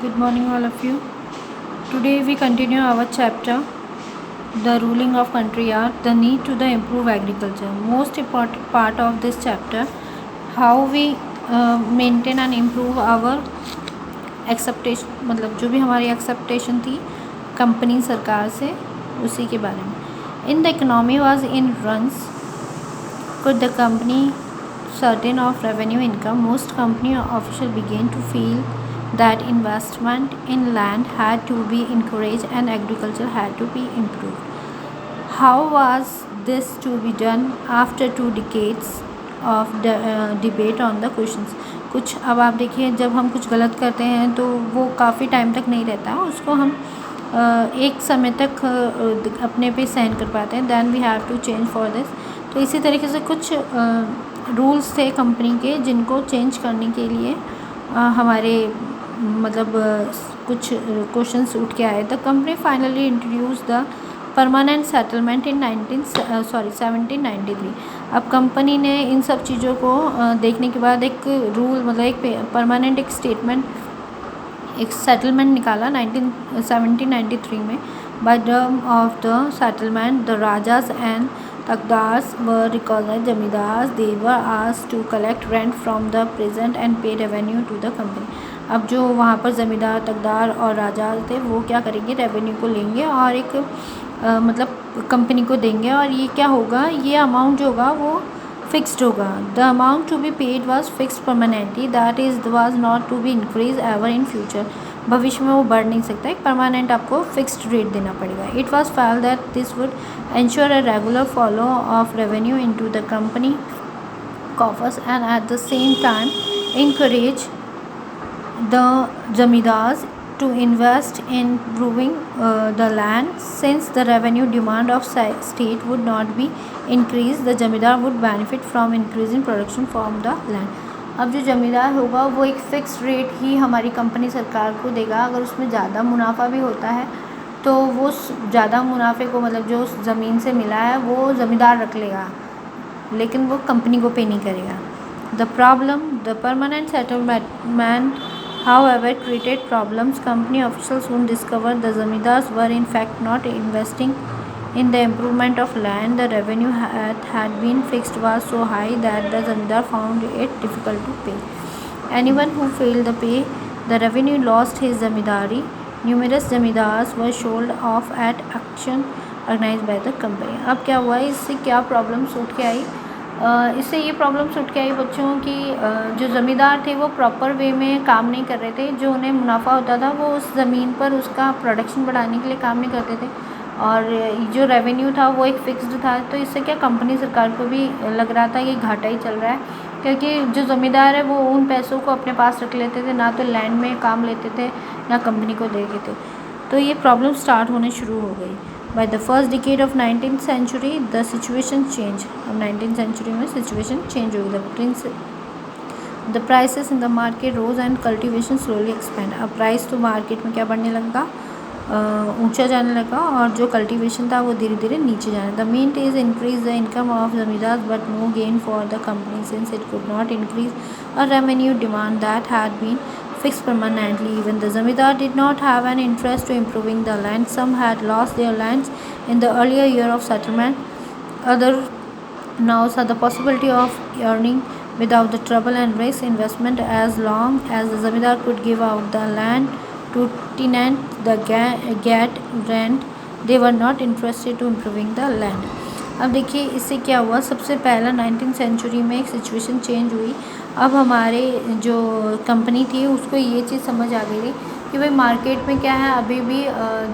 Good morning, all of you. Today we continue our chapter, the ruling of country are the need to the improve agriculture. Most important part of this chapter, how we maintain and improve our acceptation, मतलब जो भी हमारी acceptation थी company सरकार से, उसी के बारे में. In the economy was in runs could the company certain of revenue income, most company officials began to feel that investment in land had to be encouraged and agriculture had to be improved. How was this to be done after 2 decades of the debate on the questions? कुछ अब आप देखिए, जब हम कुछ गलत करते हैं तो वो काफ़ी टाइम तक नहीं रहता है, उसको हम एक समय तक अपने पे सहन कर पाते हैं. Then we have to change for this. तो इसी तरीके से कुछ रूल्स थे कंपनी के जिनको चेंज करने के लिए हमारे मतलब कुछ क्वेश्चंस उठ के आए. The company finally introduce the permanent settlement in 1793. अब कंपनी ने इन सब चीज़ों को देखने के बाद एक रूल, मतलब एक परमानेंट एक स्टेटमेंट, एक सेटलमेंट निकाला 1793 में. By term of the settlement the rajas and talukdars were recognised zamindars. They were asked to collect rent from the present and pay revenue to the company. अब जो वहाँ पर ज़मींदार, तकदार और राजा थे वो क्या करेंगे, रेवेन्यू को लेंगे और एक मतलब कंपनी को देंगे. और ये क्या होगा, ये अमाउंट जो होगा वो फिक्स्ड होगा. The amount to be paid was fixed permanently, that is was not to be increase ever in future. भविष्य में वो बढ़ नहीं सकता, एक परमानेंट आपको फिक्स्ड रेट देना पड़ेगा. It was felt that this would ensure a regular flow of revenue into the company coffers and at the same time encourage the zamindars to invest in improving the land. Since the revenue demand of state would not be increased, the zamindar would benefit from increasing production from the land. अब जो ज़मींदार होगा वो एक fix rate ही हमारी company सरकार को देगा. अगर उसमें ज़्यादा मुनाफा भी होता है तो वो ज़्यादा मुनाफे को, मतलब जो उस ज़मीन से मिला है वो ज़मींदार रख लेगा, लेकिन वो कंपनी को पे नहीं करेगा. The problem, the permanent settlement however created problems. Company officials soon discovered the zamindars were in fact not investing in the improvement of land. The revenue had been fixed was so high that the zamindar found it difficult to pay. Anyone who failed to pay the revenue lost his zamindari. Numerous zamindars were sold off at auction organized by the company. अब क्या हुआ, इससे क्या problems उठ के आई? इससे ये problems उठ के आई बच्चों की, जो ज़मींदार थे वो प्रॉपर वे में काम नहीं कर रहे थे. जो उन्हें मुनाफा होता था वो उस ज़मीन पर उसका प्रोडक्शन बढ़ाने के लिए काम नहीं करते थे, और जो रेवेन्यू था वो एक फ़िक्स्ड था. तो इससे क्या कंपनी सरकार को भी लग रहा था कि घाटा ही चल रहा है, क्योंकि जो ज़मींदार है वो उन पैसों को अपने पास रख लेते थे, ना तो लैंड में काम लेते थे ना कंपनी को देते थे. तो ये प्रॉब्लम स्टार्ट होने शुरू हो गई. By the first decade of 19th century, the situation changed. अब 19th century में situation change हो गई. The prices in the market rose and cultivation slowly expand. अब price तो market में क्या बढ़ने लगा, ऊंचा जाने लगा, और जो cultivation था वो धीरे धीरे नीचे जाने. The main is increase the income of zamindars but no gain for the company since it could not increase a revenue demand that had been fixed permanently. Even the zamindar did not have an interest to improving the land. Some had lost their lands in the earlier year of settlement. Others now saw the possibility of earning without the trouble and risk. Investment as long as the zamindar could give out the land to tenant the get rent. They were not interested to improving the land. अब देखिए इससे क्या हुआ, सबसे पहला 19th century में एक situation change हुई. अब हमारे जो कंपनी थी उसको ये चीज़ समझ आ गई थी कि भाई मार्केट में क्या है, अभी भी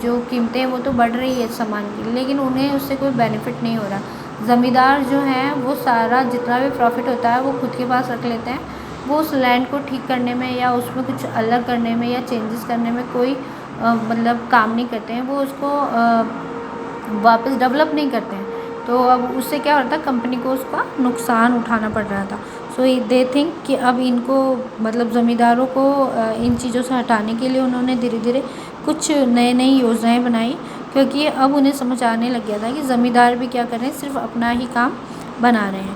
जो कीमतें हैं वो तो बढ़ रही है सामान की, लेकिन उन्हें उससे कोई बेनिफिट नहीं हो रहा. ज़मींदार जो हैं वो सारा जितना भी प्रॉफिट होता है वो खुद के पास रख लेते हैं. वो उस लैंड को ठीक करने में या उसमें कुछ अलग करने में या चेंजेस करने में कोई मतलब काम नहीं करते हैं. वो उसको वापस डेवलप नहीं करते हैं. तो अब उससे क्या हो रहा था, कंपनी को उसका नुकसान उठाना पड़ रहा था. सो दे थिंक कि अब इनको, मतलब ज़मींदारों को इन चीज़ों से हटाने के लिए उन्होंने धीरे धीरे कुछ नई नई योजनाएं बनाई, क्योंकि अब उन्हें समझ आने लग गया था कि ज़मींदार भी क्या कर रहे हैं, सिर्फ अपना ही काम बना रहे हैं.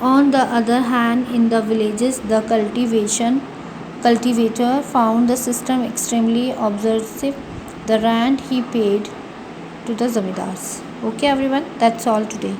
On the other hand, in the villages, the cultivation cultivator found the system extremely obsessive. The rent he paid to the zamindars. Okay, everyone, that's all today.